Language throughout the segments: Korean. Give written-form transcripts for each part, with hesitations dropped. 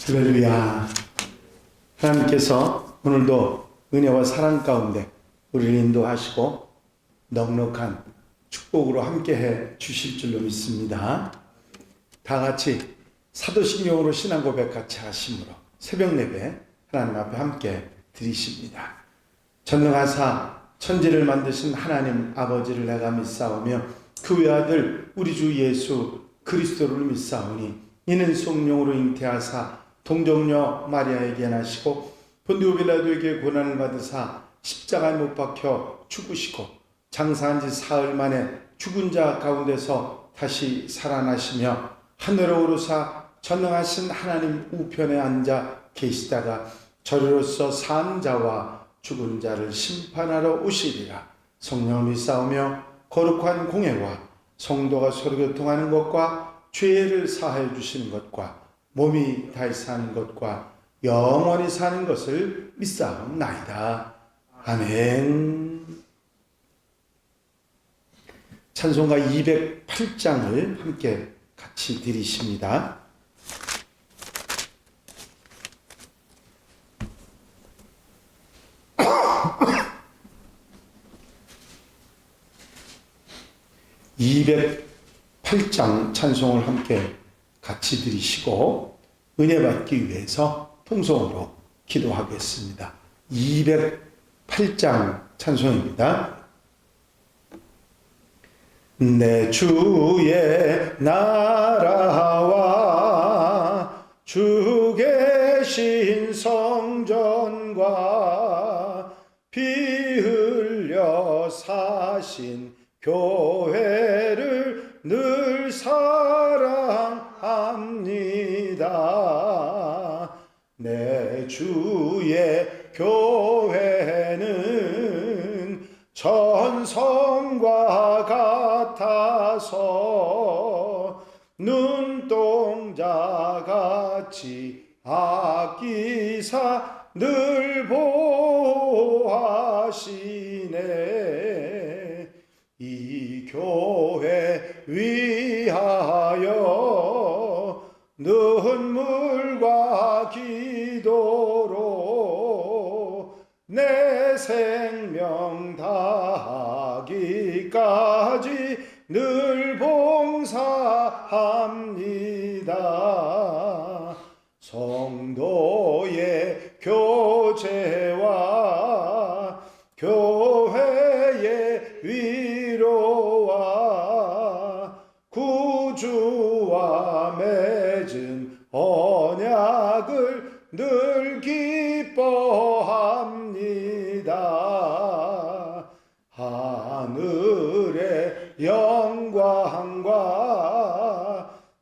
할렐루야. 하나님께서 오늘도 은혜와 사랑 가운데 우리를 인도하시고 넉넉한 축복으로 함께해 주실 줄로 믿습니다. 다 같이 사도신경으로 신앙 고백 같이 하심으로 새벽 예배 하나님 앞에 함께 드리십니다. 전능하사 천지를 만드신 하나님 아버지를 내가 믿사오며 그 외아들 우리 주 예수 그리스도를 믿사오니 이는 성령으로 잉태하사 동정녀 마리아에게 나시고 본디오 빌라도에게 고난을 받으사 십자가에 못 박혀 죽으시고 장사한 지 사흘 만에 죽은 자 가운데서 다시 살아나시며 하늘에 오르사 전능하신 하나님 우편에 앉아 계시다가 저리로서 산 자와 죽은 자를 심판하러 오시리라. 성령을 믿사오며 거룩한 공회와 성도가 서로 교통하는 것과 죄를 사하여 주시는 것과 몸이 다시 사는 것과 영원히 사는 것을 믿사옵나이다. 아멘. 찬송가 208장을 함께 같이 드리십니다. (208장) 찬송을 함께 같이 드리시고 은혜 받기 위해서 통성으로 기도하겠습니다. 208장 찬송입니다. 내 주의 나라와 주 계신 성전과 피 흘려 사신 교회를 늘 사랑합니다. 내 주의 교회는 전성과 같아서 눈동자같이 아끼사 늘 보호하시네. 이 교회 위하여 눈물과 기도로 내 생명 다하기까지 늘 봉사합니다. 성도의 교제와 교회의 위로와 구주와 맺은 언약을 늘 기뻐합니다. 하늘의 영광과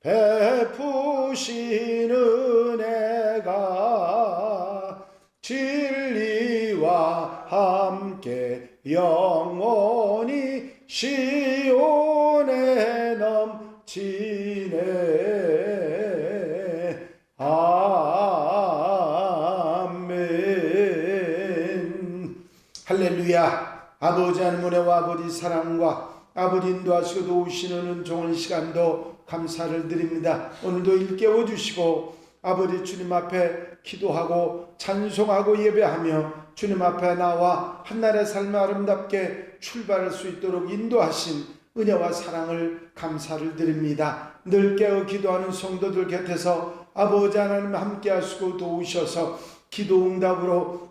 베푸신 은혜가 진리와 함께 영원히 시온에 넘치네. 아멘. 할렐루야. 아버지 하나님 은혜와 아버지 사랑과 아버지 인도하시고 도우시는 은총한 시간도 감사를 드립니다. 오늘도 일깨워 주시고 아버지 주님 앞에 기도하고 찬송하고 예배하며 주님 앞에 나와 한날의 삶을 아름답게 출발할 수 있도록 인도하신 은혜와 사랑을 감사를 드립니다. 늘 깨어 기도하는 성도들 곁에서 아버지 하나님 함께 하시고 도우셔서 기도 응답으로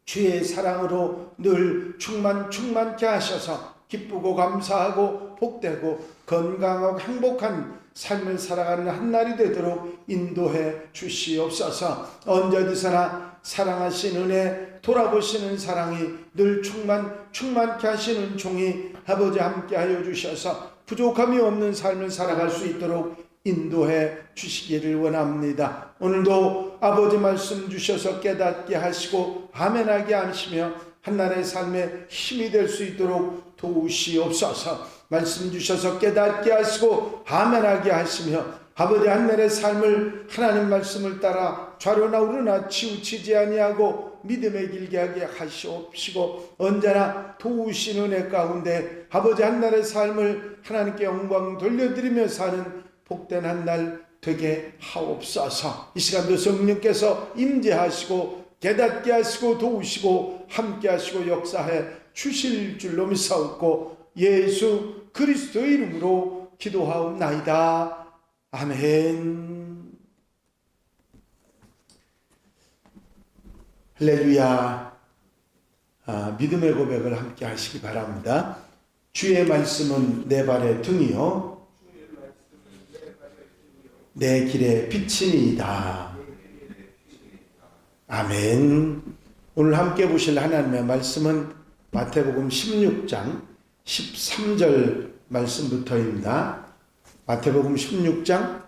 주의 사랑으로 늘 충만케 하셔서 기쁘고 감사하고 복되고 건강하고 행복한 삶을 살아가는 한날이 되도록 인도해 주시옵소서. 언제 어디서나 사랑하신 은혜 돌아보시는 사랑이 늘 충만케 하시는 종이 아버지 함께하여 주셔서 부족함이 없는 삶을 살아갈 수 있도록 인도해 주시기를 원합니다. 오늘도 아버지 말씀 주셔서 깨닫게 하시고 아멘하게 하시며 한날의 삶에 힘이 될 수 있도록 도우시옵소서. 말씀 주셔서 깨닫게 하시고 아멘하게 하시며 아버지 한날의 삶을 하나님 말씀을 따라 좌로나 우로나 치우치지 아니하고 믿음의 길게 하게 하시옵시고 언제나 도우시는 은혜 가운데 아버지 한날의 삶을 하나님께 영광 돌려드리며 사는 복된 한날 되게 하옵소서. 이 시간도 성령께서 임재하시고 깨닫게 하시고 도우시고 함께 하시고 역사해 주실 줄로 믿사옵고 예수 그리스도의 이름으로 기도하옵나이다. 아멘. 할렐루야. 믿음의 고백을 함께 하시기 바랍니다. 주의 말씀은 내 발의 등이요 내 길의 빛이니이다. 아멘. 오늘 함께 보실 하나님의 말씀은 마태복음 16장 13절 말씀부터입니다. 마태복음 16장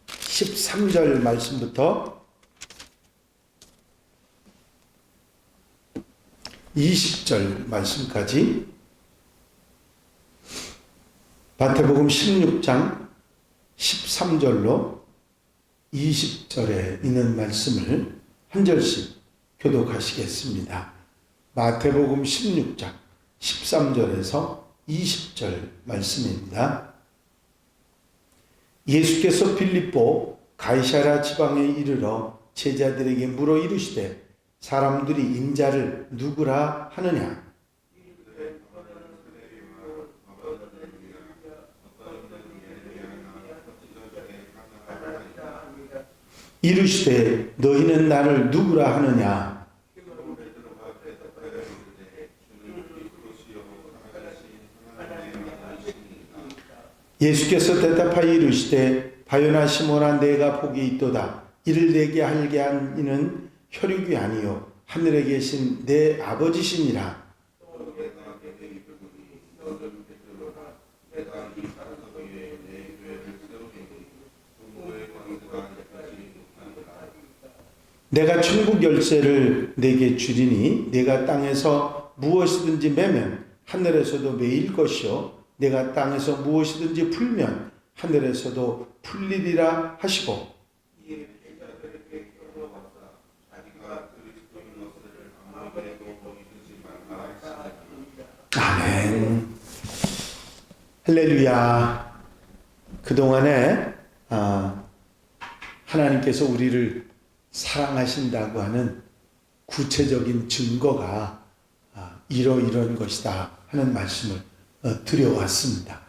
13절 말씀부터 20절 말씀까지 마태복음 16장 13절로 20절에 있는 말씀을 한 절씩 교독하시겠습니다. 마태복음 16장 13절에서 20절 말씀입니다. 예수께서 빌립보 가이사랴 지방에 이르러 제자들에게 물어 이르시되 사람들이 인자를 누구라 하느냐? 이르시되 너희는 나를 누구라 하느냐? 예수께서 대답하여 이르시되 바요나 시몬아 내가 복이 있도다. 이를 내게 알게 한 이는 혈육이 아니요 하늘에 계신 내 아버지시니라. 내가 천국 열쇠를 내게 주리니 내가 땅에서 무엇이든지 매면 하늘에서도 매일 것이요 내가 땅에서 무엇이든지 풀면 하늘에서도 풀리리라 하시고 아멘. 할렐루야. 그동안에 하나님께서 우리를 사랑하신다고 하는 구체적인 증거가 이런 것이다 하는 말씀을 드려왔습니다.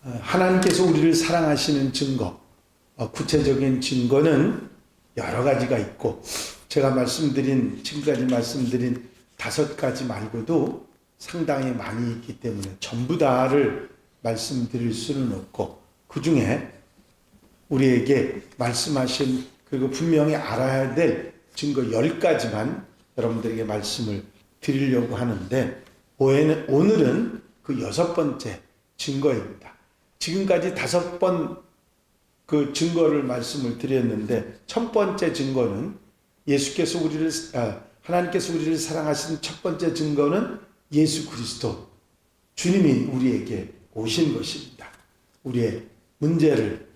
하나님께서 우리를 사랑하시는 증거, 구체적인 증거는 여러 가지가 있고 제가 지금까지 말씀드린 5가지 말고도 상당히 많이 있기 때문에 전부 다를 말씀드릴 수는 없고 그 중에 우리에게 말씀하신 그리고 분명히 알아야 될 증거 10가지만 여러분들에게 말씀을 드리려고 하는데 오늘은 그 6번째 증거입니다. 지금까지 5번 그 증거를 말씀을 드렸는데 첫 번째 증거는 하나님께서 우리를 사랑하신 첫 번째 증거는 예수 그리스도 주님이 우리에게 오신 것입니다. 우리의 문제를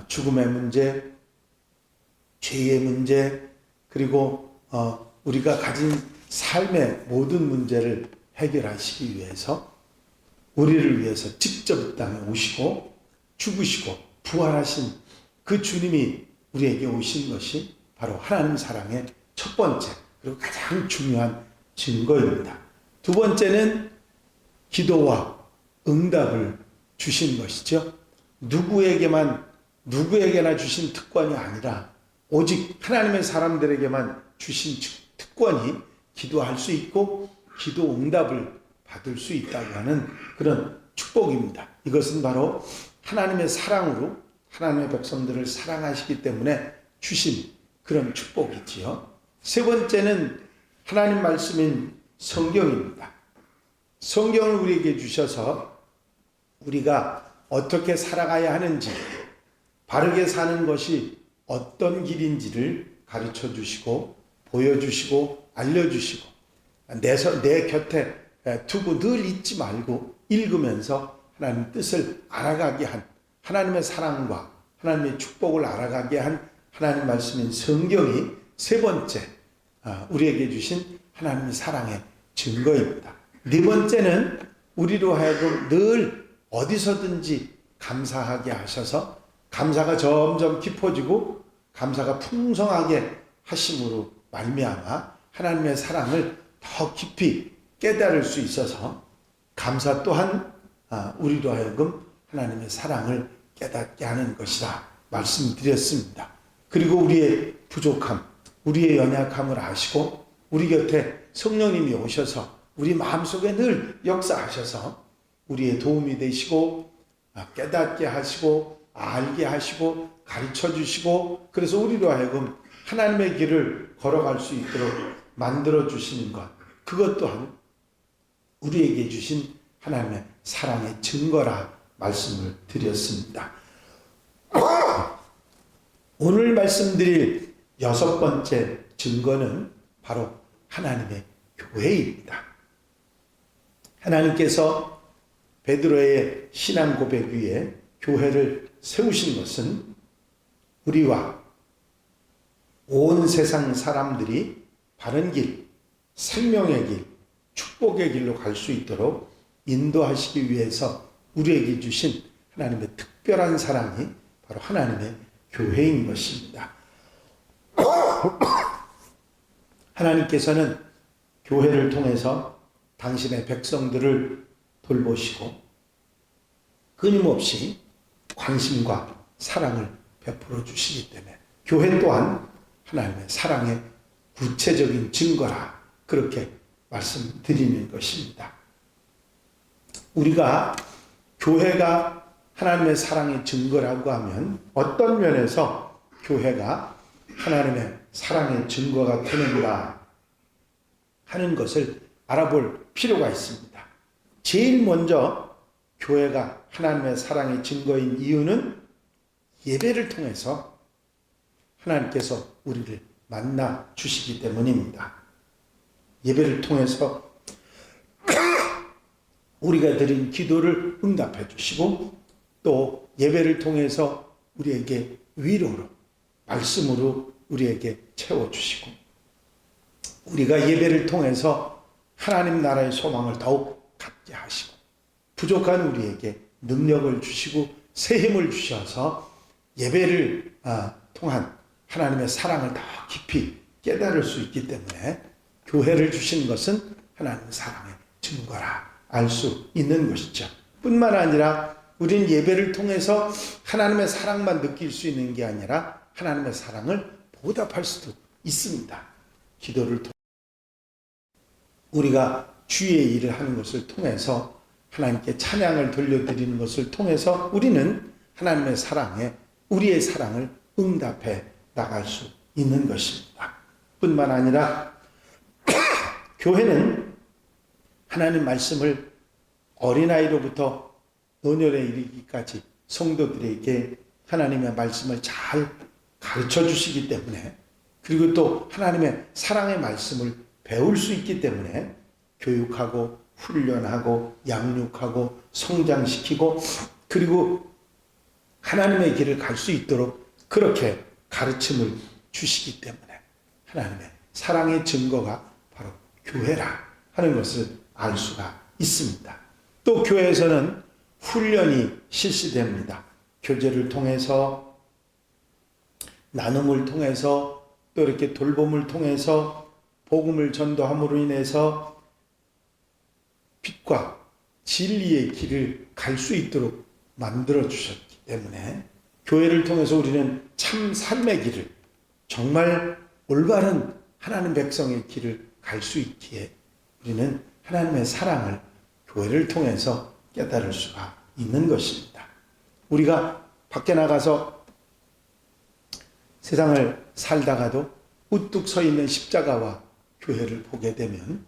죽음의 문제, 죄의 문제, 그리고 우리가 가진 삶의 모든 문제를 해결하시기 위해서 우리를 위해서 직접 이 땅에 오시고 죽으시고 부활하신 그 주님이 우리에게 오신 것이 바로 하나님 사랑의 첫 번째 그리고 가장 중요한 증거입니다. 두 번째는 기도와 응답을 주신 것이죠. 누구에게나 주신 특권이 아니라 오직 하나님의 사람들에게만 주신 특권이 기도할 수 있고 기도 응답을 받을 수 있다고 하는 그런 축복입니다. 이것은 바로 하나님의 사랑으로 하나님의 백성들을 사랑하시기 때문에 주신 그런 축복이지요. 세 번째는 하나님 말씀인 성경입니다. 성경을 우리에게 주셔서 우리가 어떻게 살아가야 하는지, 바르게 사는 것이 어떤 길인지를 가르쳐 주시고 보여주시고 알려주시고 내 곁에 두고 늘 잊지 말고 읽으면서 하나님 뜻을 알아가게 한 하나님의 사랑과 하나님의 축복을 알아가게 한 하나님 말씀인 성경이 세 번째 우리에게 주신 하나님의 사랑의 증거입니다. 네 번째는 우리로 하여금 늘 어디서든지 감사하게 하셔서 감사가 점점 깊어지고 감사가 풍성하게 하심으로 말미암아 하나님의 사랑을 더 깊이 깨달을 수 있어서 감사 또한 우리로 하여금 하나님의 사랑을 깨닫게 하는 것이라 말씀드렸습니다. 그리고 우리의 부족함, 우리의 연약함을 아시고 우리 곁에 성령님이 오셔서 우리 마음속에 늘 역사하셔서 우리의 도움이 되시고 깨닫게 하시고 알게 하시고 가르쳐 주시고 그래서 우리로 하여금 하나님의 길을 걸어갈 수 있도록 만들어 주시는 것, 그것 또한 우리에게 주신 하나님의 사랑의 증거라 말씀을 드렸습니다. 오늘 말씀드릴 6번째 증거는 바로 하나님의 교회입니다. 하나님께서 베드로의 신앙 고백 위에 교회를 세우신 것은 우리와 온 세상 사람들이 바른 길, 생명의 길, 축복의 길로 갈 수 있도록 인도하시기 위해서 우리에게 주신 하나님의 특별한 사랑이 바로 하나님의 교회인 것입니다. 하나님께서는 교회를 통해서 당신의 백성들을 돌보시고 끊임없이 관심과 사랑을 베풀어 주시기 때문에 교회 또한 하나님의 사랑의 구체적인 증거라 그렇게 말씀드리는 것입니다. 우리가 교회가 하나님의 사랑의 증거라고 하면 어떤 면에서 교회가 하나님의 사랑의 증거가 되는가 하는 것을 알아볼 필요가 있습니다. 제일 먼저 교회가 하나님의 사랑의 증거인 이유는 예배를 통해서 하나님께서 우리를 만나 주시기 때문입니다. 예배를 통해서 우리가 드린 기도를 응답해 주시고 또 예배를 통해서 우리에게 위로로 말씀으로 우리에게 채워주시고 우리가 예배를 통해서 하나님 나라의 소망을 더욱 갖게 하시고 부족한 우리에게 능력을 주시고 새 힘을 주셔서 예배를 통한 하나님의 사랑을 더 깊이 깨달을 수 있기 때문에 교회를 주신 것은 하나님의 사랑의 증거라 알 수 있는 것이죠. 뿐만 아니라 우리는 예배를 통해서 하나님의 사랑만 느낄 수 있는 게 아니라 하나님의 사랑을 보답할 수도 있습니다. 기도를 통해 우리가 주의 일을 하는 것을 통해서 하나님께 찬양을 돌려드리는 것을 통해서 우리는 하나님의 사랑에 우리의 사랑을 응답해 나갈 수 있는 것입니다. 뿐만 아니라 교회는 하나님 말씀을 어린아이로부터 노년에 이르기까지 성도들에게 하나님의 말씀을 잘 가르쳐 주시기 때문에 그리고 또 하나님의 사랑의 말씀을 배울 수 있기 때문에 교육하고 훈련하고 양육하고 성장시키고 그리고 하나님의 길을 갈 수 있도록 그렇게 가르침을 주시기 때문에 하나님의 사랑의 증거가 바로 교회라 하는 것을 알 수가 있습니다. 또 교회에서는 훈련이 실시됩니다. 교제를 통해서 나눔을 통해서 또 이렇게 돌봄을 통해서 복음을 전도함으로 인해서 빛과 진리의 길을 갈 수 있도록 만들어 주셨기 때문에 교회를 통해서 우리는 참 삶의 길을 정말 올바른 하나님 백성의 길을 갈 수 있기에 우리는 하나님의 사랑을 교회를 통해서 깨달을 수가 있는 것입니다. 우리가 밖에 나가서 세상을 살다가도 우뚝 서 있는 십자가와 교회를 보게 되면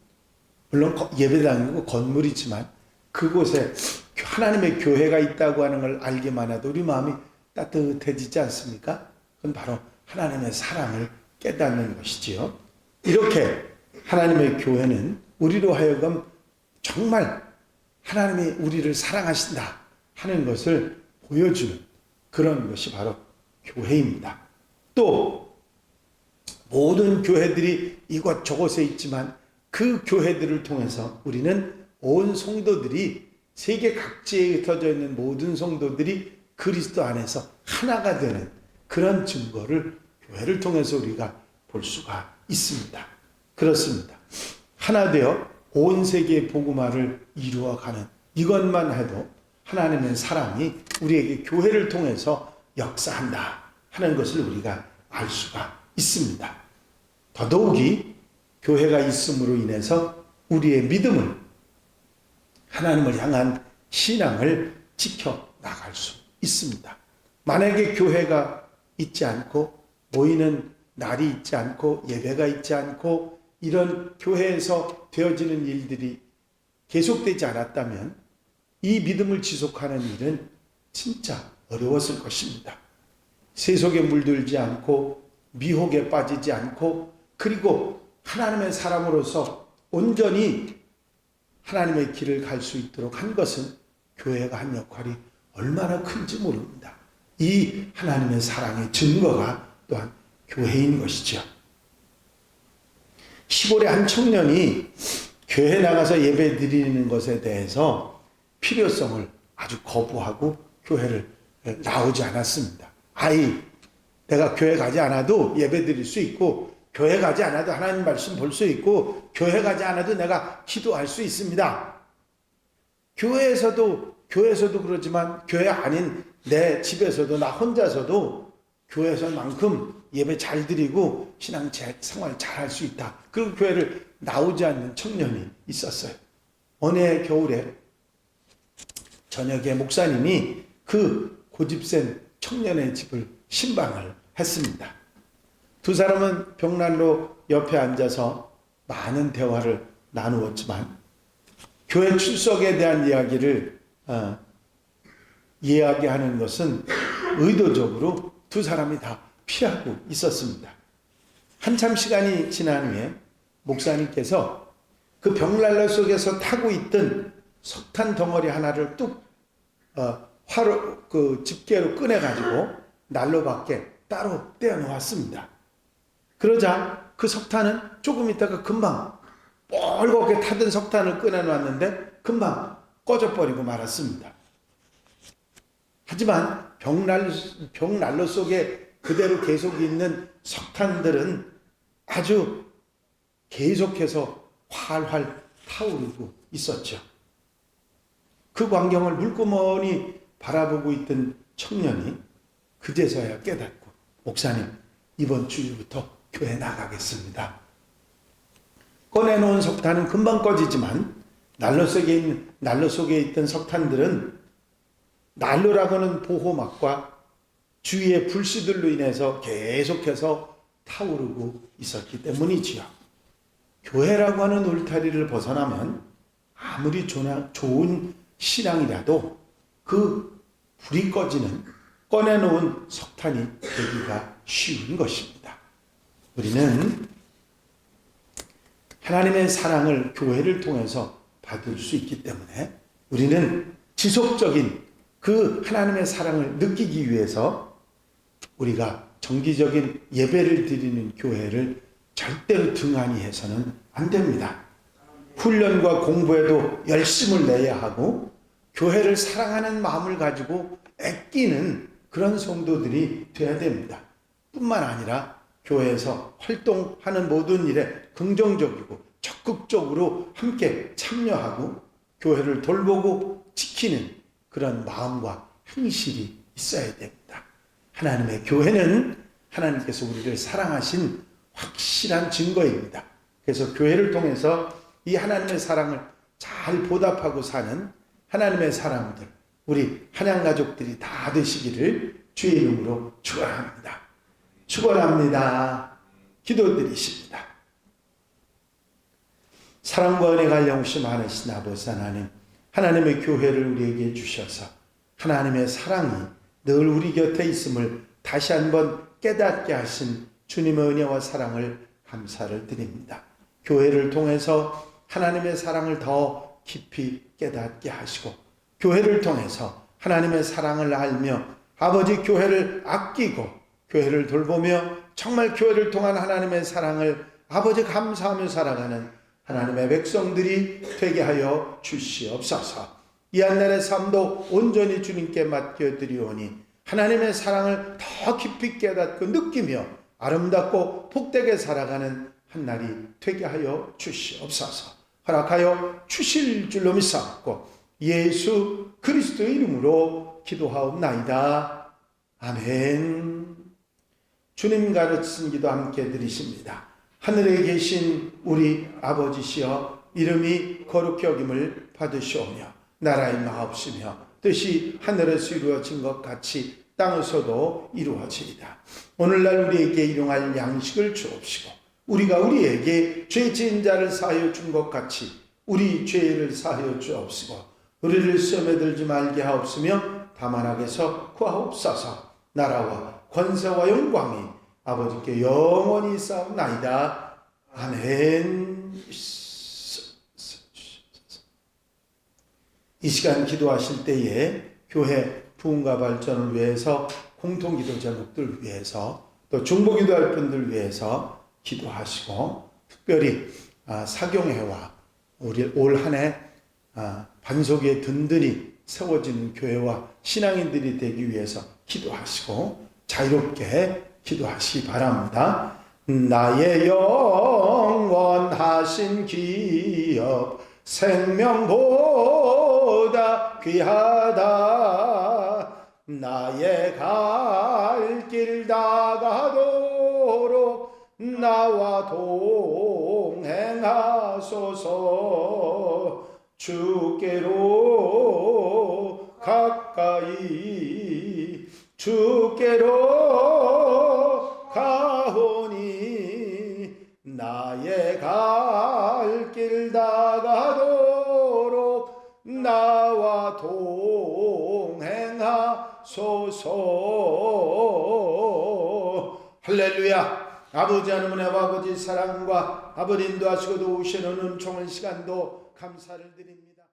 물론 예배당이고 건물이지만 그곳에 하나님의 교회가 있다고 하는 걸 알기만 해도 우리 마음이 따뜻해지지 않습니까? 그건 바로 하나님의 사랑을 깨닫는 것이지요. 이렇게 하나님의 교회는 우리로 하여금 정말 하나님이 우리를 사랑하신다 하는 것을 보여주는 그런 것이 바로 교회입니다. 또 모든 교회들이 이곳저곳에 있지만 그 교회들을 통해서 우리는 온 성도들이 세계 각지에 흩어져 있는 모든 성도들이 그리스도 안에서 하나가 되는 그런 증거를 교회를 통해서 우리가 볼 수가 있습니다. 그렇습니다. 하나 되어 온 세계의 복음화를 이루어가는 이것만 해도 하나님의 사랑이 우리에게 교회를 통해서 역사한다 하는 것을 우리가 알 수가 있습니다. 더더욱이 교회가 있음으로 인해서 우리의 믿음을, 하나님을 향한 신앙을 지켜나갈 수 있습니다. 만약에 교회가 있지 않고, 모이는 날이 있지 않고, 예배가 있지 않고, 이런 교회에서 되어지는 일들이 계속되지 않았다면 이 믿음을 지속하는 일은 진짜 어려웠을 것입니다. 세속에 물들지 않고, 미혹에 빠지지 않고, 그리고 하나님의 사람으로서 온전히 하나님의 길을 갈 수 있도록 한 것은 교회가 한 역할이 얼마나 큰지 모릅니다. 이 하나님의 사랑의 증거가 또한 교회인 것이죠. 시골의 한 청년이 교회 나가서 예배 드리는 것에 대해서 필요성을 아주 거부하고 교회를 나오지 않았습니다. 내가 교회 가지 않아도 예배 드릴 수 있고, 교회 가지 않아도 하나님 말씀 볼 수 있고, 교회 가지 않아도 내가 기도할 수 있습니다. 교회에서도 그러지만 교회 아닌 내 집에서도, 나 혼자서도 교회에서만큼 예배 잘 드리고 신앙 생활 잘 할 수 있다. 그리고 교회를 나오지 않는 청년이 있었어요. 어느 해 겨울에 저녁에 목사님이 그 고집센 청년의 집을 신방을 했습니다. 두 사람은 벽난로 옆에 앉아서 많은 대화를 나누었지만 교회 출석에 대한 이야기를 이야기하는 것은 의도적으로 두 사람이 다 피하고 있었습니다. 한참 시간이 지난 후에 목사님께서 그 벽난로 속에서 타고 있던 석탄 덩어리 하나를 뚝 집게로 꺼내가지고 난로 밖에 따로 떼어놓았습니다. 그러자 그 석탄은 조금 있다가 금방 뻘겋게 타던 석탄을 꺼내놨는데 금방 꺼져버리고 말았습니다. 하지만 벽난로 속에 그대로 계속 있는 석탄들은 아주 계속해서 활활 타오르고 있었죠. 그 광경을 물끄머니 바라보고 있던 청년이 그제서야 깨닫고, 목사님, 이번 주부터 교회 나가겠습니다. 꺼내놓은 석탄은 금방 꺼지지만 난로 속에 있던 석탄들은 난로라고는 보호막과 주위의 불씨들로 인해서 계속해서 타오르고 있었기 때문이지요. 교회라고 하는 울타리를 벗어나면 아무리 좋은 신앙이라도 그 불이 꺼내놓은 석탄이 되기가 쉬운 것입니다. 우리는 하나님의 사랑을 교회를 통해서 받을 수 있기 때문에 우리는 지속적인 그 하나님의 사랑을 느끼기 위해서 우리가 정기적인 예배를 드리는 교회를 절대로 등한히 해서는 안 됩니다. 훈련과 공부에도 열심을 내야 하고 교회를 사랑하는 마음을 가지고 애끼는 그런 성도들이 되어야 됩니다. 뿐만 아니라 교회에서 활동하는 모든 일에 긍정적이고 적극적으로 함께 참여하고 교회를 돌보고 지키는 그런 마음과 행실이 있어야 됩니다. 하나님의 교회는 하나님께서 우리를 사랑하신 확실한 증거입니다. 그래서 교회를 통해서 이 하나님의 사랑을 잘 보답하고 사는 하나님의 사람들, 우리 한양 가족들이 다 되시기를 주의 이름으로 축원합니다. 축원합니다. 기도드리십니다. 사랑과 은혜가 영시 많으신 아버지 하나님, 하나님의 교회를 우리에게 주셔서 하나님의 사랑이 늘 우리 곁에 있음을 다시 한번 깨닫게 하신 주님의 은혜와 사랑을 감사를 드립니다. 교회를 통해서 하나님의 사랑을 더 깊이 깨닫게 하시고 교회를 통해서 하나님의 사랑을 알며 아버지 교회를 아끼고 교회를 돌보며 정말 교회를 통한 하나님의 사랑을 아버지 감사하며 살아가는 하나님의 백성들이 되게 하여 주시옵소서. 이 한날의 삶도 온전히 주님께 맡겨드리오니 하나님의 사랑을 더 깊이 깨닫고 느끼며 아름답고 복되게 살아가는 한날이 되게 하여 주시옵소서. 허락하여 주실 줄로 믿사옵고 예수 그리스도의 이름으로 기도하옵나이다. 아멘. 주님 가르치신 기도 함께 드리십니다. 하늘에 계신 우리 아버지시여, 이름이 거룩히 여김을 받으시오며 나라의 마옵시며 뜻이 하늘에서 이루어진 것 같이 땅에서도 이루어지이다. 오늘날 우리에게 일용할 양식을 주옵시고 우리가 우리에게 죄 지은 자를 사하여 준 것 같이 우리 죄를 사하여 주옵시고 우리를 시험에 들지 말게 하옵시며 다만 악에서 구하옵소서. 나라와 권세와 영광이 아버지께 영원히 있사옵나이다. 아멘. 이 시간 기도하실 때에 교회 부흥과 발전을 위해서, 공통기도 제목들 위해서, 또 중보기도할 분들 위해서 기도하시고, 특별히 사경회와 우리 올 한 해 반석 위에 든든히 세워진 교회와 신앙인들이 되기 위해서 기도하시고 자유롭게 기도하시기 바랍니다. 나의 영원하신 기업 생명보다 귀하다. 나의 갈 길 다가도록 나와 동행하소서. 주께로 가까이 주께로 가오니 나의 갈 길 다가도록 나와 동행하소서. 할렐루야. 아버지 하나님의 아버지 사랑과 아버지 인도하시고 도우시는 은총의 시간도 감사를 드립니다.